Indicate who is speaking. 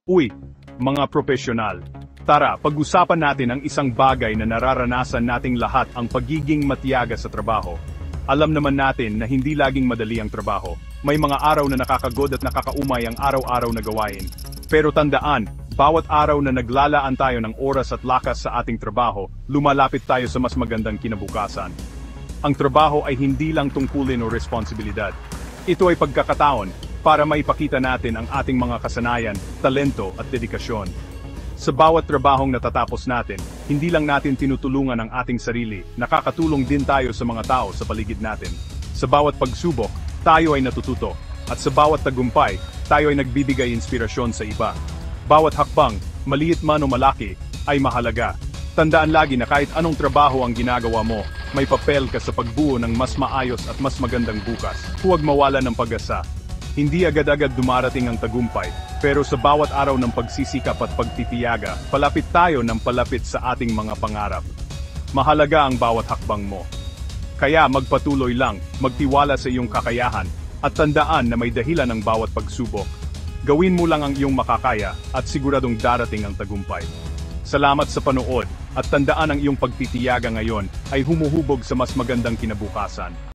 Speaker 1: Uy, mga profesional. Tara, pag-usapan natin ang isang bagay na nararanasan nating lahat, ang pagiging matiyaga sa trabaho. Alam naman natin na hindi laging madali ang trabaho. May mga araw na nakakagod at nakakaumay ang araw-araw na gawain. Pero tandaan, bawat araw na naglalaan tayo ng oras at lakas sa ating trabaho, lumalapit tayo sa mas magandang kinabukasan. Ang trabaho ay hindi lang tungkulin o responsibilidad. Ito ay pagkakataon para maipakita natin ang ating mga kasanayan, talento at dedikasyon. Sa bawat trabahong natatapos natin, hindi lang natin tinutulungan ang ating sarili, nakakatulong din tayo sa mga tao sa paligid natin. Sa bawat pagsubok, tayo ay natututo, at sa bawat tagumpay, tayo ay nagbibigay inspirasyon sa iba. Bawat hakbang, maliit man o malaki, ay mahalaga. Tandaan lagi na kahit anong trabaho ang ginagawa mo, may papel ka sa pagbuo ng mas maayos at mas magandang bukas. Huwag mawala ng pag-asa. Hindi agad-agad dumarating ang tagumpay, pero sa bawat araw ng pagsisikap at pagtitiyaga, palapit tayo ng palapit sa ating mga pangarap. Mahalaga ang bawat hakbang mo. Kaya magpatuloy lang, magtiwala sa iyong kakayahan, at tandaan na may dahilan ang bawat pagsubok. Gawin mo lang ang iyong makakaya, at siguradong darating ang tagumpay. Salamat sa panood, at tandaan ang iyong pagtitiyaga ngayon ay humuhubog sa mas magandang kinabukasan.